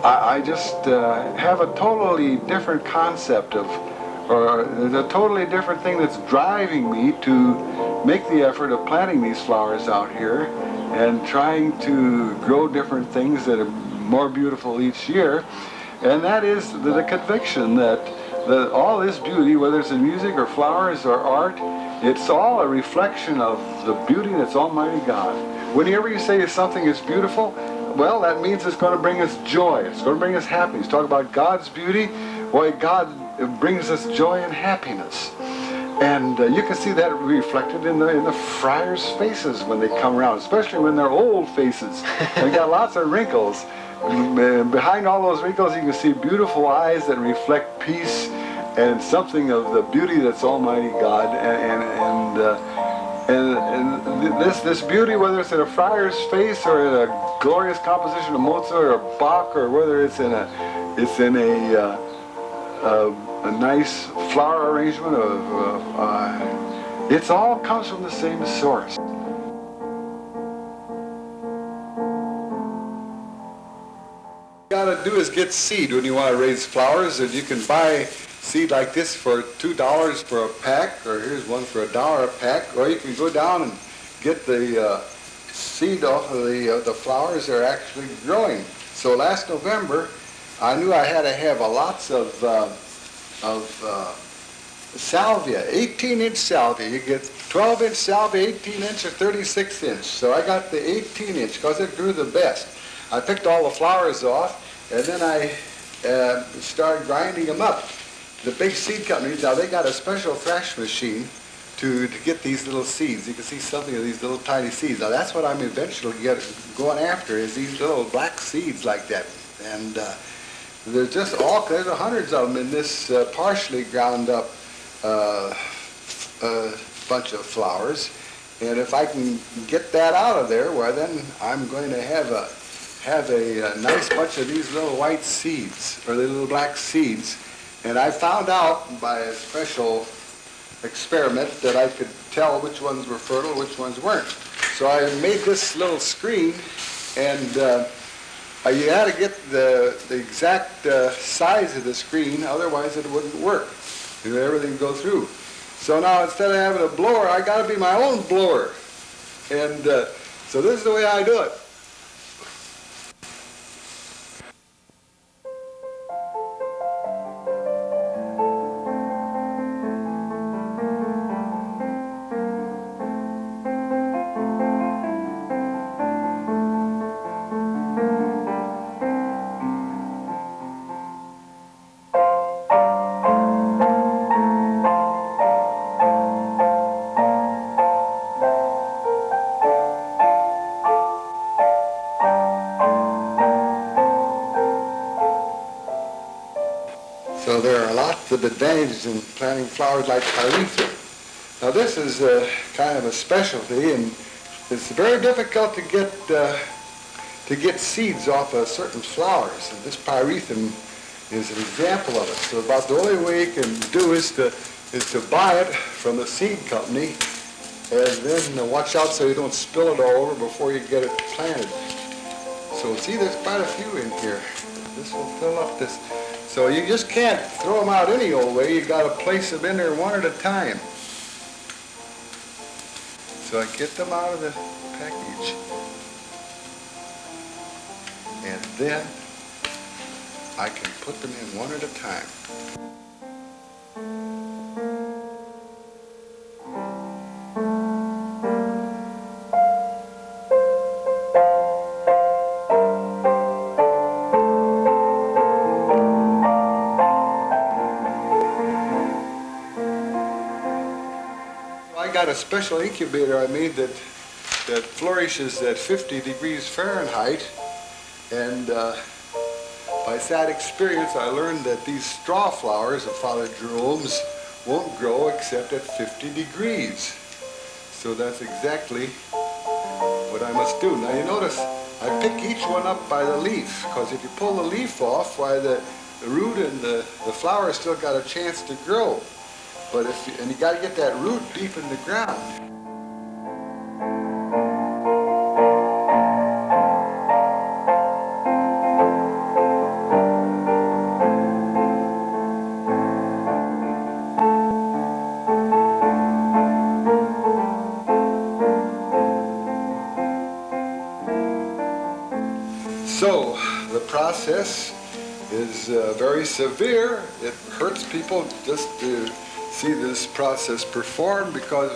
I just have a totally different concept of, or a totally different thing that's driving me to make the effort of planting these flowers out here and trying to grow different things that are more beautiful each year. And that is the conviction that all this beauty, whether it's in music or flowers or art, it's all a reflection of the beauty that's Almighty God. Whenever you say something is beautiful, well, that means it's going to bring us joy. It's going to bring us happiness. Talk about God's beauty. Boy, God brings us joy and happiness. And you can see that reflected in the friars' faces when they come around, especially when they're old faces. They got lots of wrinkles. Behind all those wrinkles, you can see beautiful eyes that reflect peace and something of the beauty that's Almighty God. And this beauty, whether it's in a friar's face or in a glorious composition of Mozart or Bach, or whether it's in a nice flower arrangement of, it all comes from the same source. All you gotta do is get seed when you want to raise flowers, and you can buy seed like this for $2 for a pack, or here's one for $1 a pack, or you can go down and get the seed off of the flowers that are actually growing. So last November, I knew I had to have lots of salvia, 18-inch salvia. You get 12-inch salvia, 18-inch, or 36-inch. So I got the 18-inch because it grew the best. I picked all the flowers off, and then I started grinding them up. The big seed companies, now they got a special thrash machine to get these little seeds. You can see something of these little tiny seeds. Now that's what I'm eventually going after, is these little black seeds like that. And there's just there's hundreds of them in this partially ground up bunch of flowers. And if I can get that out of there, well then I'm going to have a nice bunch of these little white seeds, or the little black seeds. And I found out by a special experiment that I could tell which ones were fertile, which ones weren't. So I made this little screen, and you had to get the exact size of the screen, otherwise it wouldn't work. Everything would go through. So now instead of having a blower, I got to be my own blower. And so this is the way I do it. So there are lots of advantages in planting flowers like pyrethrum. Now this is kind of a specialty, and it's very difficult to get seeds off of certain flowers. And this pyrethrum is an example of it. So about the only way you can do is to buy it from the seed company, and then watch out so you don't spill it all over before you get it planted. So see, there's quite a few in here. This will fill up this. So you just can't throw them out any old way. You've got to place them in there one at a time. So I get them out of the package. And then I can put them in one at a time. I got a special incubator I made that flourishes at 50 degrees Fahrenheit, and by that experience I learned that these straw flowers of Father Jerome's won't grow except at 50 degrees. So that's exactly what I must do. Now you notice I pick each one up by the leaf, because if you pull the leaf off, why the root and the flower still got a chance to grow. But and you got to get that root deep in the ground. process is very severe. It hurts people just to see this process performed, because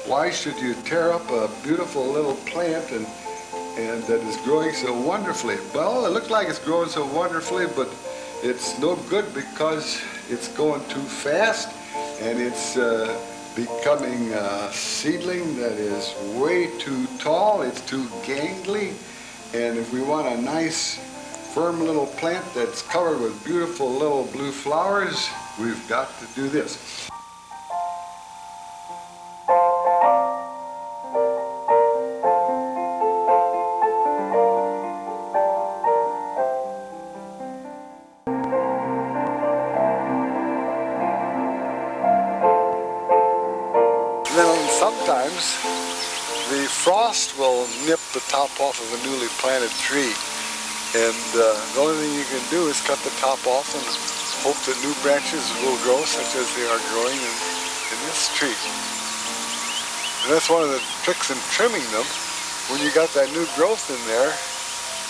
why should you tear up a beautiful little plant and that is growing so wonderfully? Well, it looks like it's growing so wonderfully, but it's no good because it's going too fast, and it's becoming a seedling that is way too tall. It's too gangly, and if we want a nice firm little plant that's covered with beautiful little blue flowers, we've got to do this. Then sometimes the frost will nip the top off of a newly planted tree, and the only thing you can do is cut the top off and hope that new branches will grow, such as they are growing in this tree. And that's one of the tricks in trimming them. When you got that new growth in there,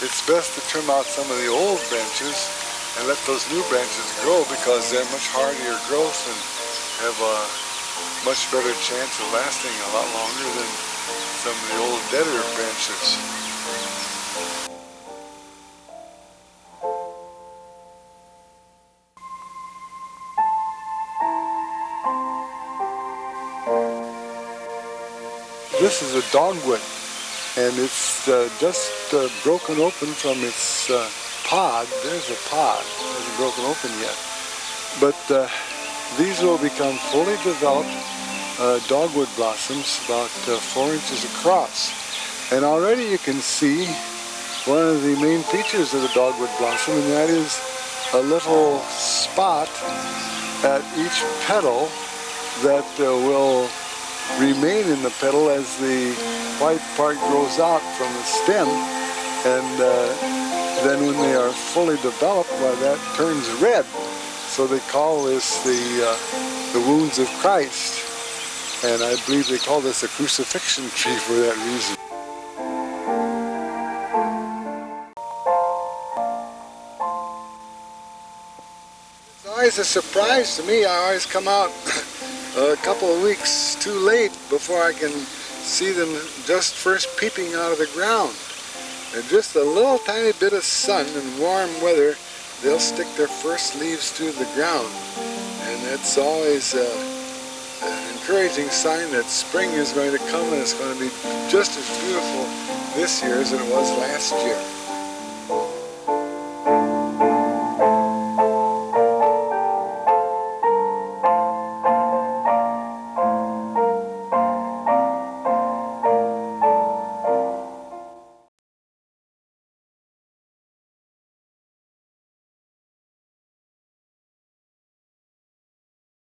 it's best to trim out some of the old branches and let those new branches grow, because they're much hardier growth and have a much better chance of lasting a lot longer than some of the old deader branches. This is a dogwood, and it's just broken open from its pod. There's a pod, it hasn't broken open yet. But these will become fully developed dogwood blossoms about 4 inches across. And already you can see one of the main features of the dogwood blossom, and that is a little spot at each petal that will remain in the petal as the white part grows out from the stem. And then when they are fully developed, well, that turns red. So they call this the wounds of Christ. And I believe they call this a crucifixion tree for that reason. It's always a surprise to me. I always come out a couple of weeks too late before I can see them just first peeping out of the ground. And just a little tiny bit of sun and warm weather, they'll stick their first leaves to the ground. And it's always an encouraging sign that spring is going to come, and it's going to be just as beautiful this year as it was last year.